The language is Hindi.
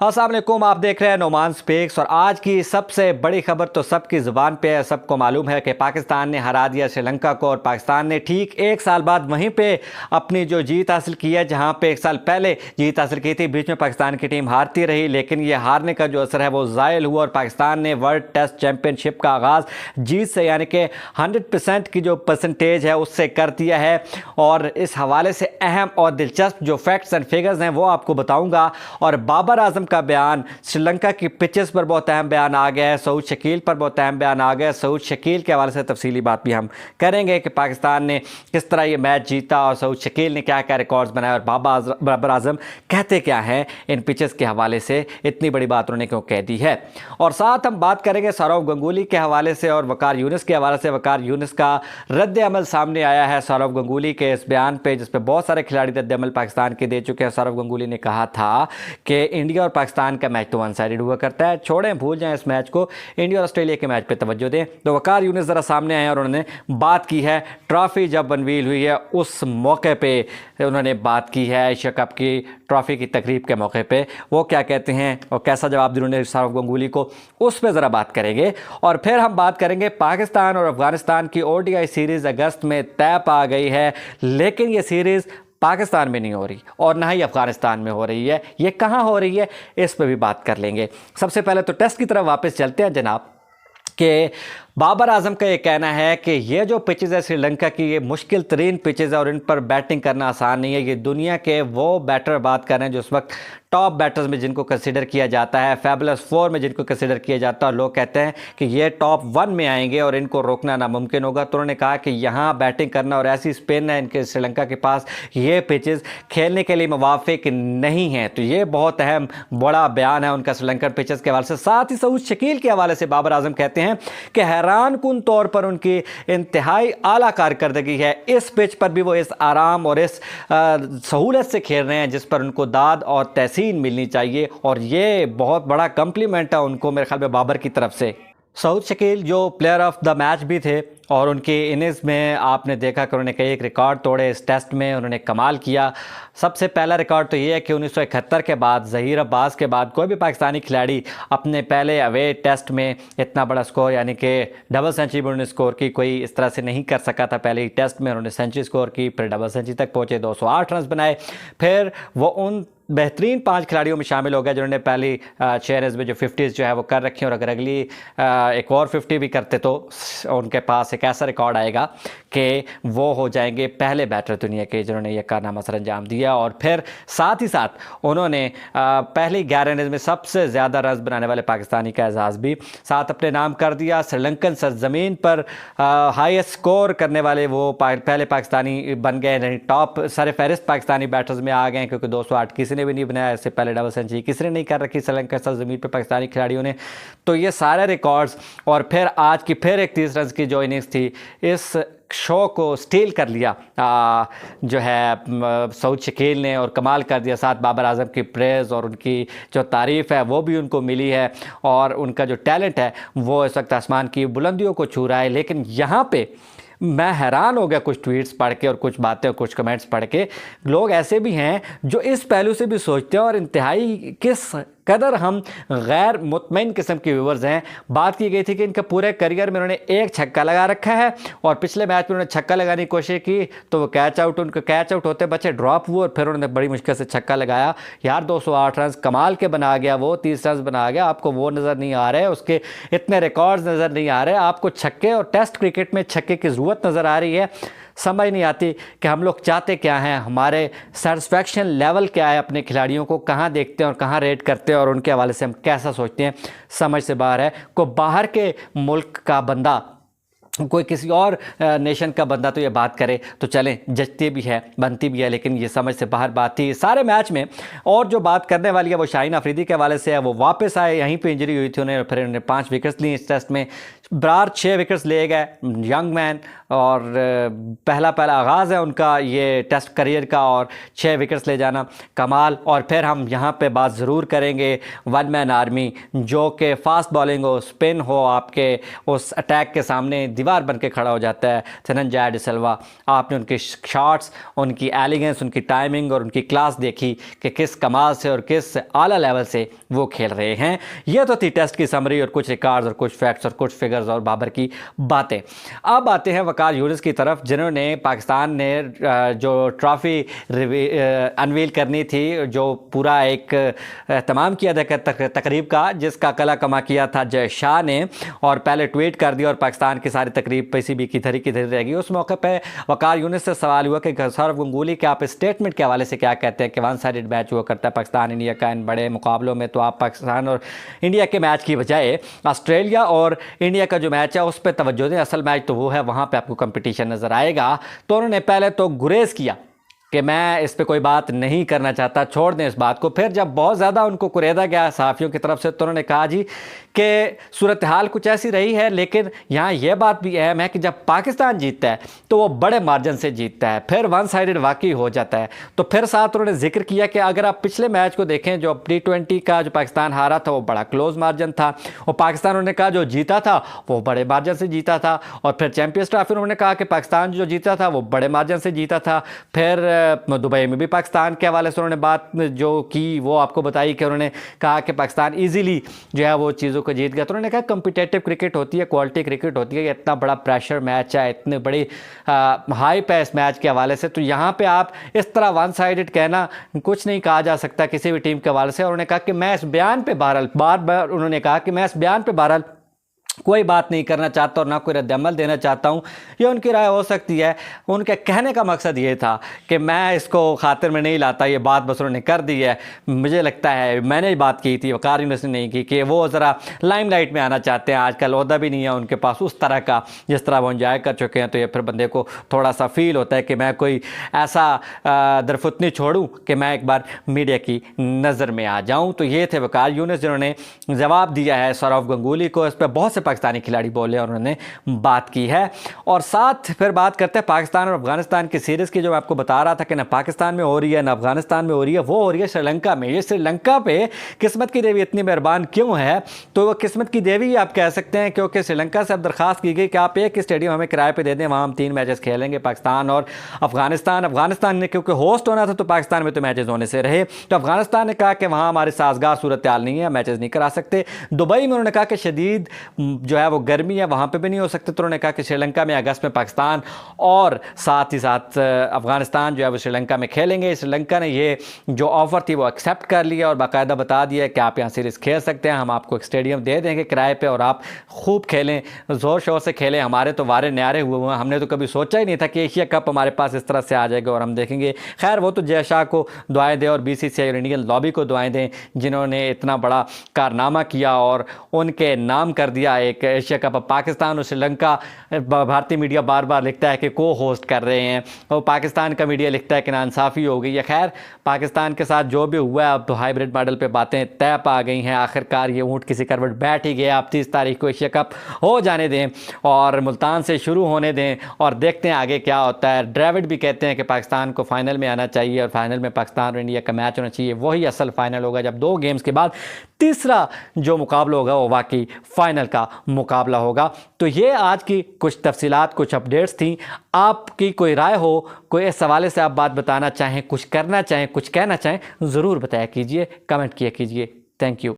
अस्सलाम वालेकुम, आप देख रहे हैं नोमान स्पीक्स। और आज की सबसे बड़ी खबर तो सबकी ज़ुबान पे है, सबको मालूम है कि पाकिस्तान ने हरा दिया श्रीलंका को। और पाकिस्तान ने ठीक एक साल बाद वहीं पे अपनी जो जीत हासिल की है, जहां पे एक साल पहले जीत हासिल की थी। बीच में पाकिस्तान की टीम हारती रही, लेकिन ये हारने का जो असर है वो ज़ायल हुआ और पाकिस्तान ने वर्ल्ड टेस्ट चैम्पियनशिप का आगाज़ जीत से, यानी कि 100% की जो परसेंटेज है उससे कर दिया है। और इस हवाले से अहम और दिलचस्प जो फैक्ट्स एंड फिगर्स हैं वो आपको बताऊँगा। और बाबर आजम का बयान, श्रीलंका की पिचेस पर बहुत अहम बयान आ गया है, सऊद शकील पर बहुत अहम बयान आ गया है। सऊद शकील के हवाले से तफसीली बात भी हम करेंगे कि पाकिस्तान ने किस तरह ये मैच जीता और सऊद शकील ने क्या क्या रिकॉर्ड्स बनाए और बाबर आजम कहते क्या हैं इन पिचेस के हवाले से, इतनी बड़ी बात उन्होंने क्यों कह दी है। और साथ हम बात करेंगे सौरव गंगुली के हवाले से और वकार यूनिस के हवाले से। वकार यूनिस का रद्द अमल सामने आया है सौरव गंगुली के इस बयान पे, जिस पे बहुत सारे खिलाड़ी रद्द अमल पाकिस्तान के दे चुके हैं। सौरव गंगुली ने कहा था कि इंडिया और पाकिस्तान का मैच तो वन साइडेड हुआ करता है, छोड़ें भूल जाएं इस मैच को, इंडिया और ऑस्ट्रेलिया के मैच पे तवज्जो दें। तो वकार यूनिस ज़रा सामने आए और उन्होंने बात की है, ट्रॉफी जब अनवील हुई है उस मौके पे उन्होंने बात की है, एशिया कप की ट्रॉफी की तकरीब के मौके पे वो क्या कहते हैं और कैसा जवाब दिया उन्होंने सौरव गंगुली को, उस पर ज़रा बात करेंगे। और फिर हम बात करेंगे पाकिस्तान और अफगानिस्तान की ओडीआई सीरीज़ अगस्त में तय पा गई है, लेकिन ये सीरीज़ पाकिस्तान में नहीं हो रही और ना ही अफगानिस्तान में हो रही है। ये कहाँ हो रही है इस पर भी बात कर लेंगे। सबसे पहले तो टेस्ट की तरफ वापस चलते हैं जनाब, कि बाबर आजम का ये कहना है कि ये जो पिचेज़ है श्रीलंका की, ये मुश्किल तरीन पिचेज़ है और इन पर बैटिंग करना आसान नहीं है। ये दुनिया के वो बैटर बात कर रहे हैं जो उस वक्त टॉप बैटर्स में जिनको कंसिडर किया जाता है, फैबुलस 4 में जिनको कंसिडर किया जाता है, और लोग कहते हैं कि ये टॉप 1 में आएंगे और इनको रोकना नामुमकिन होगा। तो उन्होंने कहा कि यहाँ बैटिंग करना और ऐसी स्पिन है इनके श्रीलंका के पास, ये पिचेज़ खेलने के लिए मुवाफिक नहीं है। तो ये बहुत अहम बड़ा बयान है उनका श्रीलंकन पिचेज़ के हवाले से। साथ ही सऊद शकील के हवाले से बाबर आजम कहते हैं कि हैरान कुन तौर पर उनकी इंतहाई आला कारकर्दगी है, इस पिच पर भी वो इस आराम और इस सहूलत से खेल रहे हैं जिस पर उनको दाद और तहसीन मिलनी चाहिए। और ये बहुत बड़ा कम्प्लीमेंट है उनको मेरे ख्याल में बाबर की तरफ से। सऊद शकील जो प्लेयर ऑफ द मैच भी थे और उनकी इनिंग्स में आपने देखा कि उन्होंने कई एक रिकॉर्ड तोड़े इस टेस्ट में, उन्होंने कमाल किया। सबसे पहला रिकॉर्ड तो ये है कि 1971 के बाद, ज़हीर अब्बास के बाद, कोई भी पाकिस्तानी खिलाड़ी अपने पहले अवे टेस्ट में इतना बड़ा स्कोर, यानी कि डबल सेंचुरी उन्होंने स्कोर की, कोई इस तरह से नहीं कर सका था। पहले ही टेस्ट में उन्होंने सेंचुरी स्कोर की, फिर डबल सेंचुरी तक पहुँचे, 208 रन बनाए। फिर वो उन बेहतरीन 5 खिलाड़ियों में शामिल हो गए जिन्होंने पहली 6 इनिंग्स में जो 50s जो है वो कर रखी हैं। और अगर अगली एक और 50 भी करते तो उनके पास एक ऐसा रिकॉर्ड आएगा कि वो हो जाएंगे पहले बैटर दुनिया के जिन्होंने ये कारनामा सर अंजाम दिया। और फिर साथ ही साथ उन्होंने पहली 11 इनिंग्स में सबसे ज़्यादा रन बनाने वाले पाकिस्तानी का एजाज़ भी साथ अपने नाम कर दिया। श्रीलंकन सरजमीन पर हाईएस्ट स्कोर करने वाले वो पहले पाकिस्तानी बन गए, टॉप सर फहरिस्त पाकिस्तानी बैटर्स में आ गए, क्योंकि 208 किसी ने भी नहीं बनाया, इससे पहले डबल सेंचुरी किसी ने नहीं कर रखी श्रीलंका सरजमीन पर पाकिस्तानी खिलाड़ियों ने। तो ये सारे रिकॉर्ड्स, और फिर आज की फिर एक 30 रन की जो इनिंग्स थी, इस शो को स्टील कर लिया जो है सऊद शकील ने और कमाल कर दिया। साथ बाबर आजम की प्रेज़ और उनकी जो तारीफ़ है वो भी उनको मिली है और उनका जो टैलेंट है वो इस वक्त आसमान की बुलंदियों को छू रहा है। लेकिन यहाँ पे मैं हैरान हो गया कुछ ट्वीट्स पढ़ के और कुछ बातें और कुछ कमेंट्स पढ़ के। लोग ऐसे भी हैं जो इस पहलू से भी सोचते हैं और इंतहाई किस कदर हम गैर मुतमईन किस्म के व्यूवर्स हैं। बात की गई थी कि इनके पूरे करियर में उन्होंने एक छक्का लगा रखा है और पिछले मैच में उन्होंने छक्का लगाने की कोशिश की तो वो कैच आउट होते बच्चे ड्रॉप हुए और फिर उन्होंने बड़ी मुश्किल से छक्का लगाया। यार 208 रन कमाल के बना गया, वो 30 रन बना गया, आपको वो नज़र नहीं आ रहे, उसके इतने रिकॉर्ड्स नज़र नहीं आ रहे, आपको छक्के और टेस्ट क्रिकेट में छक्के की ज़रूरत नज़र आ रही है। समझ नहीं आती कि हम लोग चाहते क्या हैं, हमारे सेटिस्फैक्शन लेवल क्या है, अपने खिलाड़ियों को कहाँ देखते हैं और कहाँ रेट करते हैं और उनके हवाले से हम कैसा सोचते हैं, समझ से बाहर है। को बाहर के मुल्क का बंदा, कोई किसी और नेशन का बंदा तो ये बात करे तो चलें, जचती भी है, बनती भी है, लेकिन ये समझ से बाहर बात थी सारे मैच में। और जो बात करने वाली है वो शाहीन अफरीदी के हवाले से है। वो वापस आए, यहीं पे इंजरी हुई थी उन्हें, फिर उन्होंने 5 विकेट्स ली इस टेस्ट में। बरार 6 विकेट्स ले गए, यंग मैन, और पहला आगाज़ है उनका ये टेस्ट करियर का, और 6 विकेट्स ले जाना कमाल। और फिर हम यहाँ पे बात ज़रूर करेंगे वन मैन आर्मी, जो कि फास्ट बॉलिंग हो, स्पिन हो, आपके उस अटैक के सामने दीवार बन के खड़ा हो जाता है। धनंजय डिसिल्वा, आपने उनके शॉट्स, उनकी एलिगेंस, उनकी टाइमिंग और उनकी क्लास देखी कि किस कमाल से और किस आला लेवल से वो खेल रहे हैं। ये तो थी टेस्ट की समरी और कुछ रिकॉर्ड्स और कुछ फैक्ट्स और कुछ फिगर्स और बाबर की बातें। अब आते हैं वकार यूनिस की तरफ, जिन्होंने पाकिस्तान ने जो ट्रॉफ़ी अनवील करनी थी, जो पूरा एक तमाम किया था तकरीब का, जिसका कला कमा किया था जय शाह ने, और पहले ट्वीट कर दिया और पाकिस्तान की सारी तकरीब पीसीबी की धरी रहेगी। उस मौके पे वकार यूनिस से सवाल हुआ कि सौरव गंगूली के आप स्टेटमेंट के हवाले से क्या कहते हैं कि वन साइडेड मैच हुआ करता है पाकिस्तान इंडिया का इन बड़े मुकाबलों में, तो आप पाकिस्तान और इंडिया के मैच की बजाय ऑस्ट्रेलिया और इंडिया का जो मैच है उस पर तवज्जो दें, असल मैच तो वो है, वहाँ पे आपको कंपटीशन नज़र आएगा। तो उन्होंने पहले तो गुरेज किया कि मैं इस पे कोई बात नहीं करना चाहता, छोड़ दें इस बात को। फिर जब बहुत ज़्यादा उनको कुरेदा गया सहाफ़ियों की तरफ से, तो उन्होंने कहा जी कि सूरत हाल कुछ ऐसी रही है, लेकिन यहाँ यह बात भी अहम है कि जब पाकिस्तान जीतता है तो वो बड़े मार्जिन से जीतता है, फिर वन साइडेड वाकई हो जाता है। तो फिर साथ उन्होंने जिक्र किया कि अगर आप पिछले मैच को देखें, जो T20 का जो पाकिस्तान हारा था वो बड़ा क्लोज मार्जिन था, और पाकिस्तान उन्होंने कहा जो जीता था वो बड़े मार्जिन से जीता था। और फिर चैंपियंस ट्रॉफी उन्होंने कहा कि पाकिस्तान जो जीता था वो बड़े मार्जिन से जीता था। फिर दुबई में भी पाकिस्तान के हवाले से उन्होंने बात जो की वो आपको बताई कि उन्होंने कहा कि पाकिस्तान ईजीली जो है वो चीज़ों को जीत गया। तो उन्होंने कहा कम्पिटेटिव क्रिकेट होती है, क्वालिटी क्रिकेट होती है, इतना बड़ा प्रेशर मैच है, इतने बड़ी हाइप है इस मैच के हवाले से, तो यहाँ पे आप इस तरह वन साइडेड कहना कुछ नहीं कहा जा सकता किसी भी टीम के हवाले से। उन्होंने कहा कि मैं इस बयान पे बहरहाल बार बार उन्होंने कहा कि मैं इस बयान पे बहरहाल कोई बात नहीं करना चाहता और ना कोई रद्दअमल देना चाहता हूँ, ये उनकी राय हो सकती है। उनके कहने का मकसद ये था कि मैं इसको खातिर में नहीं लाता, ये बात बस उन्होंने कर दी है। मुझे लगता है मैंने बात की थी, वकार यूनिस ने नहीं की, कि वो ज़रा लाइमलाइट में आना चाहते हैं। आजकल ओहदा भी नहीं है उनके पास उस तरह का जिस तरह वो इंजॉय कर चुके हैं, तो ये फिर बंदे को थोड़ा सा फील होता है कि मैं कोई ऐसा दरफुतनी छोड़ूँ कि मैं एक बार मीडिया की नज़र में आ जाऊँ। तो ये थे वकार यूनिस, जिन्होंने जवाब दिया है सौरव गंगूली को। इस पर बहुत से पाकिस्तानी खिलाड़ी बोले और उन्होंने बात की है। और साथ फिर बात करते हैं पाकिस्तान और अफगानिस्तान की सीरीज़ की, जो मैं आपको बता रहा था कि ना पाकिस्तान में हो रही है ना अफगानिस्तान में हो रही है, वो हो रही है श्रीलंका में। ये श्रीलंका पे किस्मत की देवी इतनी मेहरबान क्यों है? तो वो किस्मत की देवी आप कह सकते हैं, क्योंकि श्रीलंका से अब दरख्वास्त की गई कि आप एक स्टेडियम हमें किराए पर दे दें, वहाँ हम 3 मैचेस खेलेंगे, पाकिस्तान और अफगानिस्तान ने क्योंकि होस्ट होना था तो पाकिस्तान में तो मैचेस होने से रहे, तो अफगानिस्तान ने कहा कि वहाँ हमारी साजगार सूरत हाल नहीं है, मैचेस नहीं करा सकते। दुबई में उन्होंने कहा कि शदीद जो है वो गर्मी है, वहाँ पे भी नहीं हो सकते। तो उन्होंने कहा कि श्रीलंका में अगस्त में पाकिस्तान और साथ ही साथ अफगानिस्तान जो है वो श्रीलंका में खेलेंगे। श्रीलंका ने ये जो ऑफ़र थी वो एक्सेप्ट कर लिया और बाकायदा बता दिया कि आप यहाँ सीरीज़ खेल सकते हैं, हम आपको एक स्टेडियम दे देंगे किराए पे और आप खूब खेलें, ज़ोर शोर से खेलें। हमारे तो वारे न्यारे हुए हैं, हमने तो कभी सोचा ही नहीं था कि एशिया कप हमारे पास इस तरह से आ जाएगा और हम देखेंगे। खैर वो तो जय शाह को दुआएं दें और BCCI और इंडियन लॉबी को दुआएं दें, जिन्होंने इतना बड़ा कारनामा किया और उनके नाम कर दिया एक एशिया कप। पाकिस्तान और श्रीलंका, भारतीय मीडिया बार बार लिखता है कि को होस्ट कर रहे हैं, और पाकिस्तान का मीडिया लिखता है कि नाइंसाफ़ी हो गई है। खैर पाकिस्तान के साथ जो भी हुआ है, अब तो हाइब्रिड मॉडल पे बातें तय पा गई हैं। आखिरकार ये ऊँट किसी करवट बैठ ही गया। आप 30 तारीख को एशिया कप हो जाने दें और मुल्तान से शुरू होने दें और देखते हैं आगे क्या होता है। ड्रेविड भी कहते हैं कि पाकिस्तान को फाइनल में आना चाहिए और फाइनल में पाकिस्तान और इंडिया का मैच होना चाहिए, वही असल फाइनल होगा जब 2 गेम्स के बाद तीसरा जो मुकाबला होगा वो वाकई फाइनल का मुकाबला होगा। तो ये आज की कुछ तफसीलात, कुछ अपडेट्स थी। आपकी कोई राय हो, कोई इस हवाले से आप बात बताना चाहें, कुछ करना चाहें, कुछ कहना चाहें, ज़रूर बताया कीजिए, कमेंट किया कीजिए। Thank you.